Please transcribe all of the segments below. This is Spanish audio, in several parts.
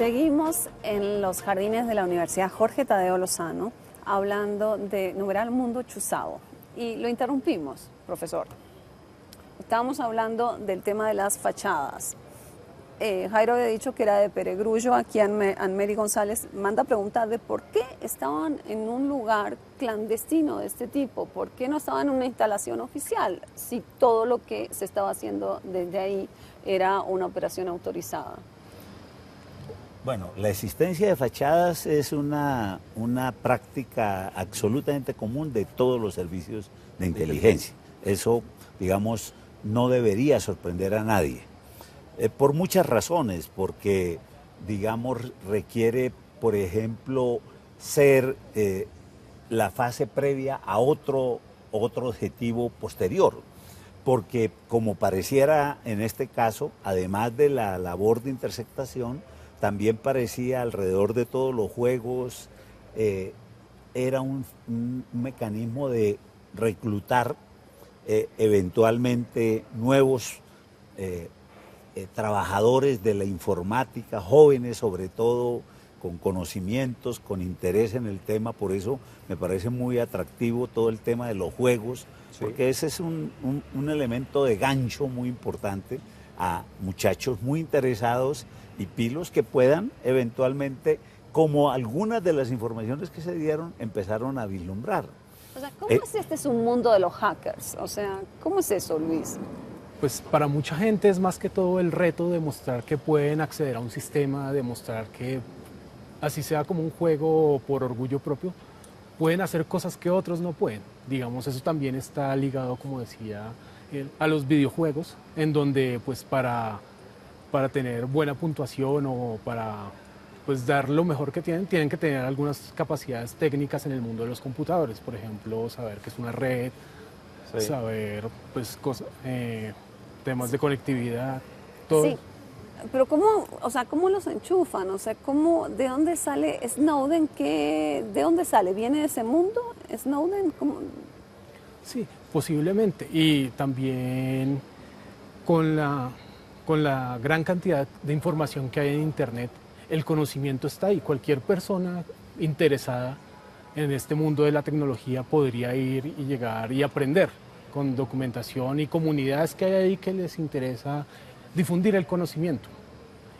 Seguimos en los jardines de la Universidad Jorge Tadeo Lozano hablando de numeral mundo chuzado y lo interrumpimos, profesor. Estábamos hablando del tema de las fachadas. Jairo había dicho que era de Peregrullo, aquí Anmeri González manda preguntar de por qué estaban en un lugar clandestino de este tipo, por qué no estaban en una instalación oficial, si todo lo que se estaba haciendo desde ahí era una operación autorizada. Bueno, la existencia de fachadas es una práctica absolutamente común de todos los servicios de inteligencia. Eso, digamos, no debería sorprender a nadie. Por muchas razones, porque, digamos, requiere, por ejemplo, ser la fase previa a otro objetivo posterior. Porque, como pareciera en este caso, además de la labor de interceptación, también parecía alrededor de todos los juegos, era un mecanismo de reclutar eventualmente nuevos trabajadores de la informática, jóvenes sobre todo, con conocimientos, con interés en el tema. Por eso me parece muy atractivo todo el tema de los juegos, sí, porque ese es un elemento de gancho muy importante a muchachos muy interesados y pilos que puedan eventualmente, como algunas de las informaciones que se dieron, empezaron a vislumbrar. O sea, ¿cómo es un mundo de los hackers? O sea, ¿cómo es eso, Luis? Pues para mucha gente es más que todo el reto de mostrar que pueden acceder a un sistema, demostrar que, así sea como un juego o por orgullo propio, pueden hacer cosas que otros no pueden. Digamos, eso también está ligado, como decía, a los videojuegos, en donde pues para tener buena puntuación o para pues dar lo mejor que tienen que tener algunas capacidades técnicas en el mundo de los computadores. Por ejemplo, saber qué es una red, sí, saber pues temas de conectividad, todo. Sí, pero ¿cómo los enchufan? O sea, ¿de dónde sale Snowden? ¿De dónde sale? ¿Viene de ese mundo Snowden? ¿Cómo? Sí, posiblemente. Y también con la gran cantidad de información que hay en Internet, el conocimiento está ahí. Cualquier persona interesada en este mundo de la tecnología podría ir y llegar y aprender con documentación y comunidades que hay ahí que les interesa difundir el conocimiento.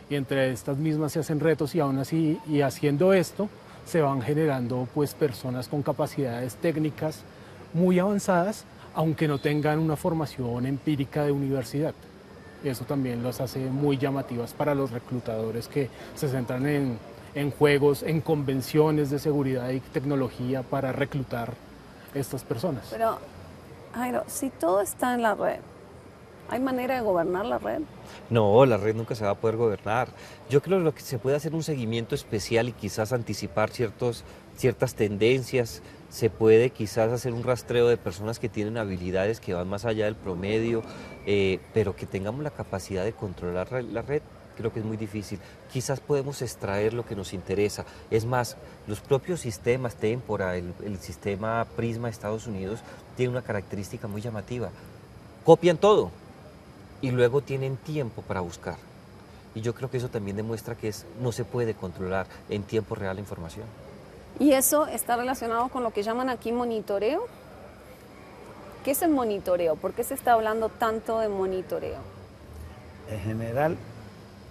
Y entre estas mismas se hacen retos y aún así, y haciendo esto, se van generando pues personas con capacidades técnicas muy avanzadas, aunque no tengan una formación empírica de universidad. Eso también las hace muy llamativas para los reclutadores que se centran en juegos, en convenciones de seguridad y tecnología para reclutar estas personas. Pero, Jairo, si todo está en la red, ¿hay manera de gobernar la red? No, la red nunca se va a poder gobernar. Yo creo que lo que se puede hacer un seguimiento especial y quizás anticipar ciertas tendencias. Se puede quizás hacer un rastreo de personas que tienen habilidades que van más allá del promedio, pero que tengamos la capacidad de controlar la red, creo que es muy difícil. Quizás podemos extraer lo que nos interesa. Es más, los propios sistemas Tempora, el sistema Prisma de Estados Unidos, tiene una característica muy llamativa. Copian todo y luego tienen tiempo para buscar. Y yo creo que eso también demuestra que no se puede controlar en tiempo real la información. ¿Y eso está relacionado con lo que llaman aquí monitoreo? ¿Qué es el monitoreo? ¿Por qué se está hablando tanto de monitoreo? En general,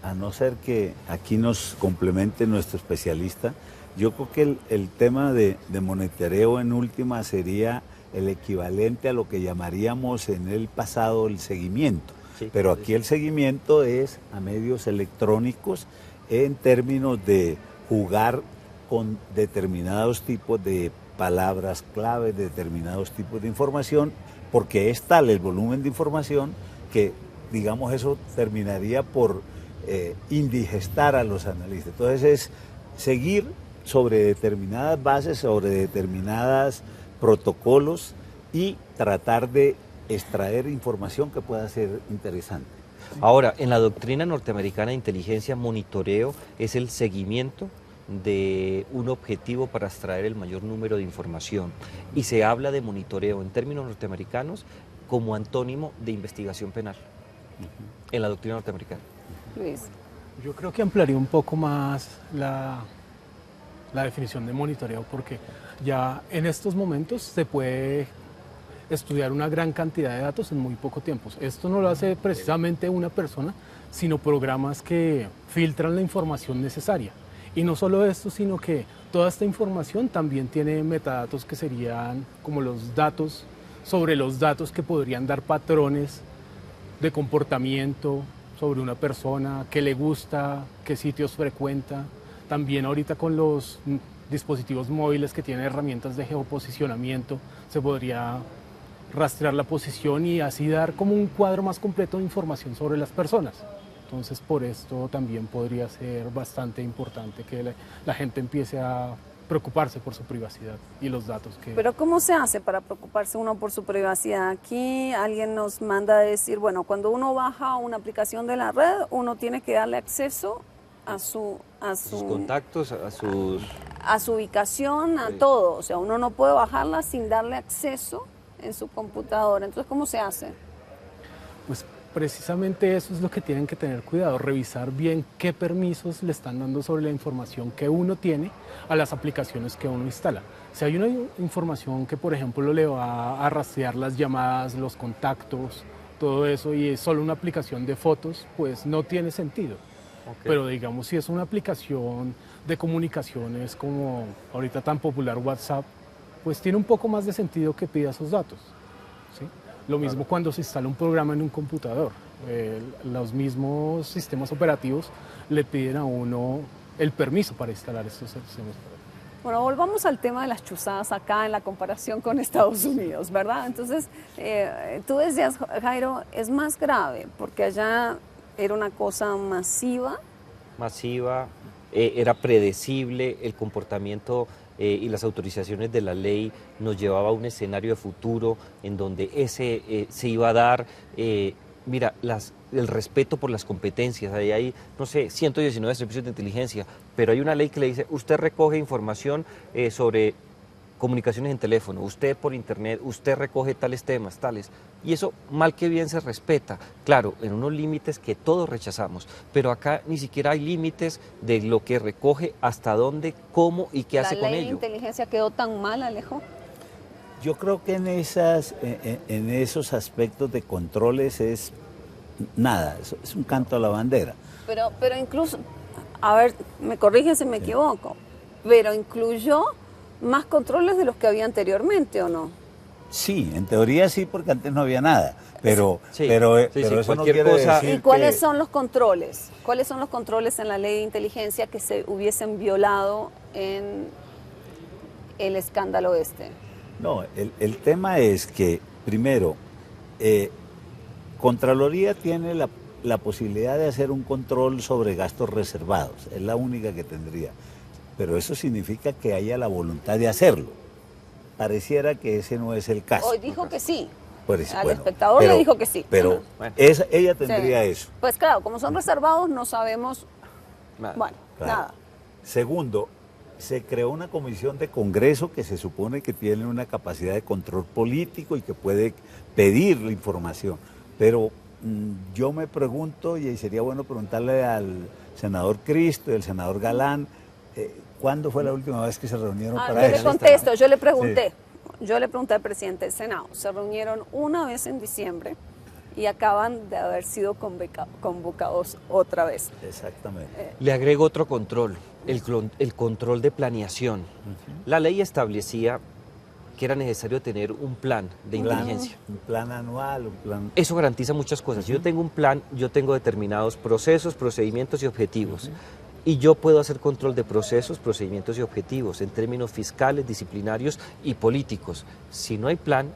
a no ser que aquí nos complemente nuestro especialista, yo creo que el tema de monitoreo en última sería el equivalente a lo que llamaríamos en el pasado el seguimiento. Sí, pero aquí el seguimiento es a medios electrónicos en términos de jugar con determinados tipos de palabras clave, determinados tipos de información, porque es tal el volumen de información que, digamos, eso terminaría por indigestar a los analistas. Entonces es seguir sobre determinadas bases, sobre determinados protocolos y tratar de extraer información que pueda ser interesante. Ahora, en la doctrina norteamericana de inteligencia, monitoreo es el seguimiento de un objetivo para extraer el mayor número de información. Y se habla de monitoreo en términos norteamericanos como antónimo de investigación penal en la doctrina norteamericana. Luis. Yo creo que ampliaría un poco más la definición de monitoreo, porque ya en estos momentos se puede estudiar una gran cantidad de datos en muy poco tiempo. Esto no lo hace precisamente una persona, sino programas que filtran la información necesaria. Y no solo esto, sino que toda esta información también tiene metadatos que serían como los datos sobre los datos que podrían dar patrones de comportamiento sobre una persona, qué le gusta, qué sitios frecuenta. También ahorita con los dispositivos móviles que tienen herramientas de geoposicionamiento se podría rastrear la posición y así dar como un cuadro más completo de información sobre las personas. Entonces por esto también podría ser bastante importante que la gente empiece a preocuparse por su privacidad y los datos que... Pero ¿cómo se hace para preocuparse uno por su privacidad? Aquí alguien nos manda a decir, bueno, cuando uno baja una aplicación de la red, uno tiene que darle acceso a sus contactos, a su ubicación, a sí, todo. O sea, uno no puede bajarla sin darle acceso en su computadora. Entonces, ¿cómo se hace? Pues precisamente eso es lo que tienen que tener cuidado, revisar bien qué permisos le están dando sobre la información que uno tiene a las aplicaciones que uno instala. Si hay una información que, por ejemplo, le va a rastrear las llamadas, los contactos, todo eso, y es solo una aplicación de fotos, pues no tiene sentido. Okay. Pero digamos, si es una aplicación de comunicaciones como ahorita tan popular WhatsApp, pues tiene un poco más de sentido que pida esos datos, ¿sí? Lo mismo cuando se instala un programa en un computador. Los mismos sistemas operativos le piden a uno el permiso para instalar estos sistemas operativos. Bueno, volvamos al tema de las chuzadas acá en la comparación con Estados Unidos, ¿verdad? Entonces, tú decías, Jairo, es más grave porque allá era una cosa masiva. Masiva, era predecible, el comportamiento y las autorizaciones de la ley nos llevaba a un escenario de futuro en donde se iba a dar, mira, el respeto por las competencias. Ahí hay, no sé, 119 servicios de inteligencia, pero hay una ley que le dice, usted recoge información sobre comunicaciones en teléfono, usted por internet, usted recoge tales temas, tales. Y eso, mal que bien, se respeta. Claro, en unos límites que todos rechazamos, pero acá ni siquiera hay límites de lo que recoge, hasta dónde, cómo y qué hace con ello. ¿La ley de inteligencia quedó tan mal, Alejo? Yo creo que en esos aspectos de controles es nada, es un canto a la bandera. Pero incluso, a ver, me corrigen si me equivoco, pero incluyó más controles de los que había anteriormente, ¿o no? Sí, en teoría sí, porque antes no había nada, pero eso no quiere decir. ¿Y cuáles son los controles? ¿Cuáles son los controles en la ley de inteligencia que se hubiesen violado en el escándalo este? No, el tema es que, primero, Contraloría tiene la posibilidad de hacer un control sobre gastos reservados, es la única que tendría. Pero eso significa que haya la voluntad de hacerlo. Pareciera que ese no es el caso. Hoy dijo que sí. Pues, al espectador le dijo que sí. Pero ella tendría eso. Pues claro, como son reservados no sabemos, bueno, nada. Segundo, se creó una comisión de Congreso que se supone que tiene una capacidad de control político y que puede pedir la información. Pero yo me pregunto, y sería bueno preguntarle al senador Cristo y al senador Galán, ¿cuándo fue la última vez que se reunieron para eso? Yo le contesto, yo le pregunté al presidente del Senado, se reunieron una vez en diciembre y acaban de haber sido convocados otra vez. Exactamente. Le agrego otro control, el control de planeación. La ley establecía que era necesario tener un plan de inteligencia. Un plan anual, un plan... Eso garantiza muchas cosas. Si yo tengo un plan, yo tengo determinados procesos, procedimientos y objetivos. Y yo puedo hacer control de procesos, procedimientos y objetivos en términos fiscales, disciplinarios y políticos. Si no hay plan,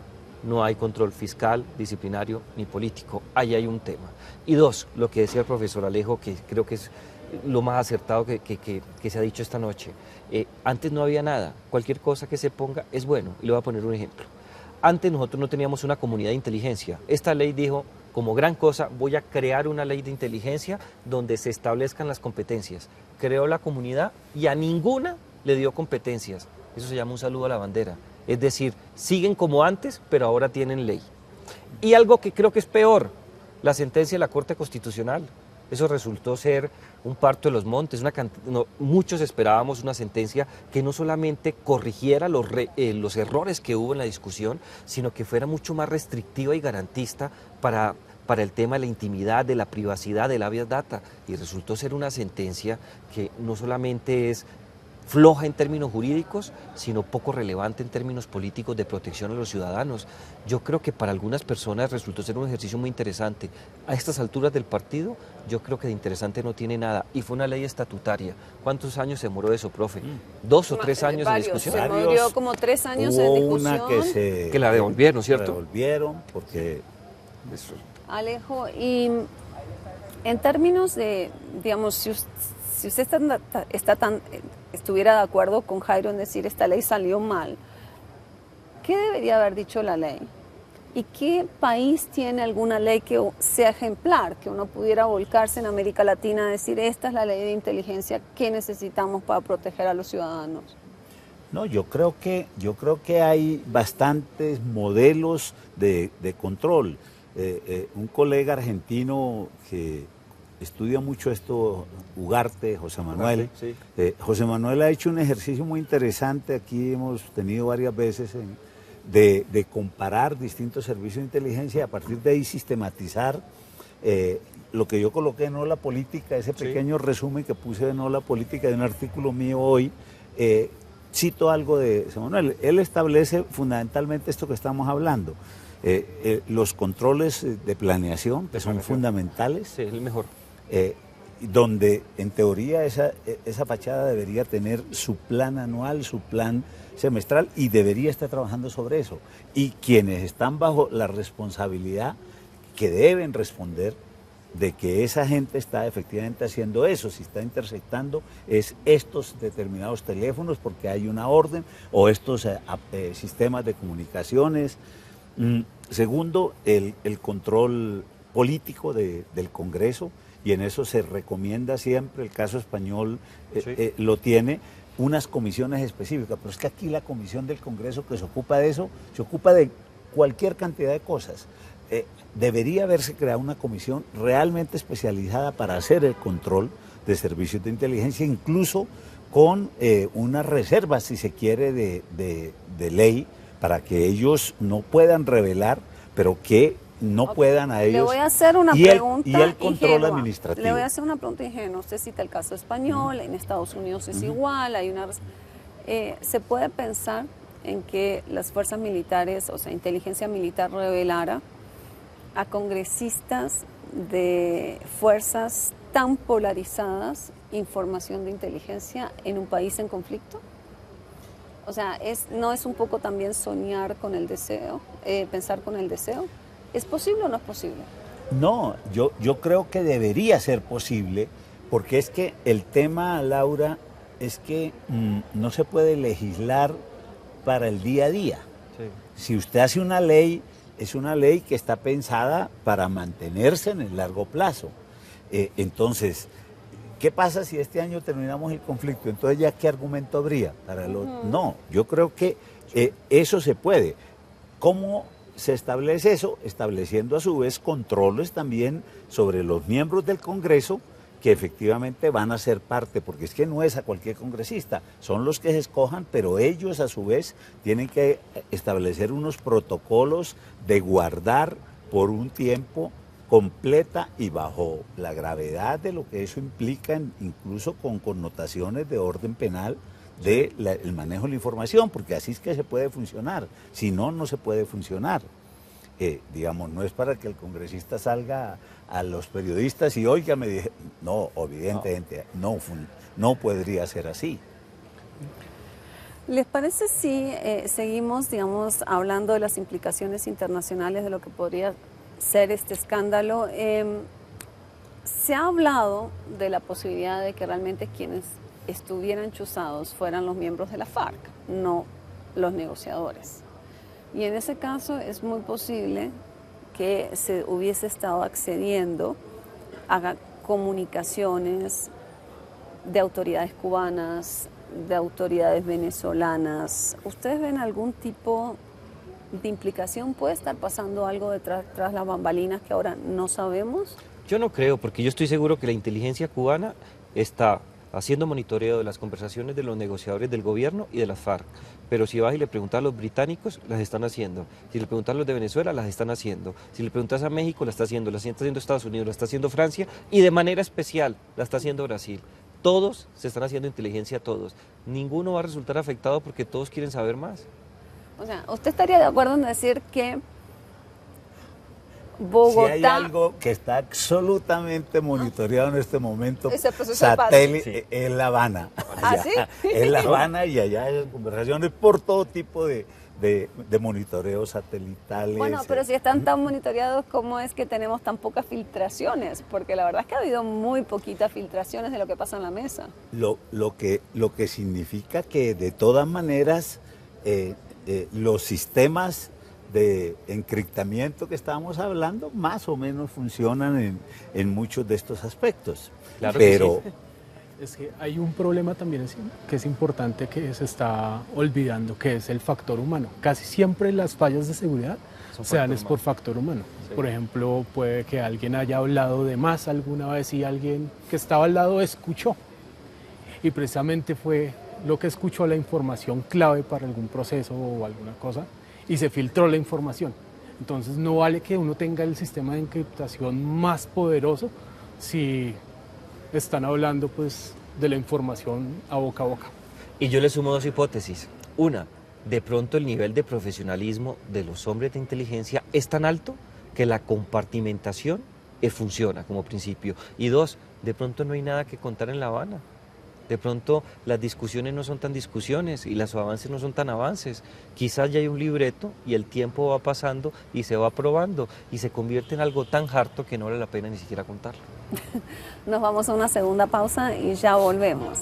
no hay control fiscal, disciplinario ni político. Ahí hay un tema. Y dos, lo que decía el profesor Alejo, que creo que es lo más acertado que se ha dicho esta noche. Antes no había nada. Cualquier cosa que se ponga es bueno. Y le voy a poner un ejemplo. Antes nosotros no teníamos una comunidad de inteligencia. Esta ley dijo, como gran cosa, voy a crear una ley de inteligencia donde se establezcan las competencias. Creó la comunidad y a ninguna le dio competencias. Eso se llama un saludo a la bandera. Es decir, siguen como antes, pero ahora tienen ley. Y algo que creo que es peor, la sentencia de la Corte Constitucional. Eso resultó ser un parto de los montes. Muchos esperábamos una sentencia que no solamente corrigiera los errores que hubo en la discusión, sino que fuera mucho más restrictiva y garantista para el tema de la intimidad, de la privacidad, del habeas data. Y resultó ser una sentencia que no solamente es floja en términos jurídicos, sino poco relevante en términos políticos de protección a los ciudadanos. Yo creo que para algunas personas resultó ser un ejercicio muy interesante. A estas alturas del partido, yo creo que de interesante no tiene nada. Y fue una ley estatutaria. ¿Cuántos años se demoró eso, profe? ¿2 o 3 años de discusión? Se demoró como 3 años en discusión. Una que la devolvieron, ¿cierto? La devolvieron porque... Eso. Alejo, y en términos de, digamos, si usted estuviera de acuerdo con Jairo en decir esta ley salió mal, ¿qué debería haber dicho la ley? ¿Y qué país tiene alguna ley que sea ejemplar, que uno pudiera volcarse en América Latina a decir esta es la ley de inteligencia que necesitamos para proteger a los ciudadanos? No, yo creo que hay bastantes modelos de control. Un colega argentino que estudia mucho esto, Ugarte, José Manuel. Sí. José Manuel ha hecho un ejercicio muy interesante, aquí hemos tenido varias veces, de comparar distintos servicios de inteligencia y a partir de ahí sistematizar lo que yo coloqué en Ola Política, ese pequeño resumen que puse en Ola Política de un artículo mío hoy. Cito algo de José Manuel. Él establece fundamentalmente esto que estamos hablando. Los controles de planeación, que son fundamentales. Sí, es el mejor. Donde en teoría esa fachada debería tener su plan anual, su plan semestral y debería estar trabajando sobre eso. Y quienes están bajo la responsabilidad que deben responder de que esa gente está efectivamente haciendo eso, si está interceptando es estos determinados teléfonos porque hay una orden o estos sistemas de comunicaciones. Segundo, el control político del Congreso, y en eso se recomienda siempre, el caso español lo tiene, unas comisiones específicas, pero es que aquí la comisión del Congreso que se ocupa de eso, se ocupa de cualquier cantidad de cosas. Debería haberse creado una comisión realmente especializada para hacer el control de servicios de inteligencia, incluso con unas reservas, si se quiere, de ley, para que ellos no puedan revelar, pero que no puedan a ellos. Le voy a hacer una pregunta y el control ingenua. administrativo. Le voy a hacer una pregunta ingenua. Usted cita el caso español, en Estados Unidos es igual, hay una... ¿Se puede pensar en que las fuerzas militares, o sea, inteligencia militar revelara a congresistas de fuerzas tan polarizadas información de inteligencia en un país en conflicto? O sea, ¿no es un poco también soñar con el deseo, pensar con el deseo? ¿Es posible o no es posible? No, yo creo que debería ser posible, porque es que el tema, Laura, es que no se puede legislar para el día a día. Sí. Si usted hace una ley, es una ley que está pensada para mantenerse en el largo plazo. Entonces, ¿qué pasa si este año terminamos el conflicto? Entonces, ¿ya qué argumento habría? No, yo creo que eso se puede. ¿Cómo se establece eso? Estableciendo a su vez controles también sobre los miembros del Congreso que efectivamente van a ser parte, porque es que no es a cualquier congresista, son los que se escojan, pero ellos a su vez tienen que establecer unos protocolos de guardar por un tiempo completa y bajo la gravedad de lo que eso implica, incluso con connotaciones de orden penal, del manejo de la información, porque así es que se puede funcionar, si no, no se puede funcionar. Digamos, no es para que el congresista salga a los periodistas y oiga, me dije, no, evidentemente, no podría ser así. ¿Les parece si seguimos, digamos, hablando de las implicaciones internacionales de lo que podría ser este escándalo? Se ha hablado de la posibilidad de que realmente quienes estuvieran chuzados fueran los miembros de la FARC, no los negociadores. Y en ese caso es muy posible que se hubiese estado accediendo a comunicaciones de autoridades cubanas, de autoridades venezolanas. ¿Ustedes ven algún tipo de implicación? ¿Puede estar pasando algo detrás las bambalinas que ahora no sabemos? Yo no creo, porque yo estoy seguro que la inteligencia cubana está haciendo monitoreo de las conversaciones de los negociadores del gobierno y de las FARC. Pero si vas y le preguntas a los británicos, las están haciendo. Si le preguntas a los de Venezuela, las están haciendo. Si le preguntas a México, la está haciendo. La está haciendo Estados Unidos, la está haciendo Francia y de manera especial la está haciendo Brasil. Todos se están haciendo inteligencia, todos. Ninguno va a resultar afectado porque todos quieren saber más. O sea, ¿usted estaría de acuerdo en decir que Si Bogotá... hay algo que está absolutamente monitoreado en este momento, Es el proceso de paz. satélite, es La Habana. ¿Ah, Allá. sí? Es La Habana y allá hay conversaciones por todo tipo de monitoreos satelitales. Bueno, pero si están tan monitoreados, ¿cómo es que tenemos tan pocas filtraciones? Porque la verdad es que ha habido muy poquitas filtraciones de lo que pasa en la mesa. Lo que significa que de todas maneras los sistemas de encriptamiento que estábamos hablando más o menos funcionan en muchos de estos aspectos. Claro que Pero sí. Es que hay un problema también que es importante que se está olvidando, que es el factor humano. Casi siempre las fallas de seguridad se dan es por factor humano. Sí. Por ejemplo, puede que alguien haya hablado de más alguna vez y alguien que estaba al lado escuchó. Y precisamente fue lo que escuchó la información clave para algún proceso o alguna cosa y se filtró la información. Entonces no vale que uno tenga el sistema de encriptación más poderoso si están hablando pues de la información a boca a boca. Y yo le sumo dos hipótesis. Una, de pronto el nivel de profesionalismo de los hombres de inteligencia es tan alto que la compartimentación funciona como principio. Y dos, de pronto no hay nada que contar en La Habana. De pronto las discusiones no son tan discusiones y los avances no son tan avances. Quizás ya hay un libreto y el tiempo va pasando y se va probando y se convierte en algo tan harto que no vale la pena ni siquiera contarlo. Nos vamos a una segunda pausa y ya volvemos.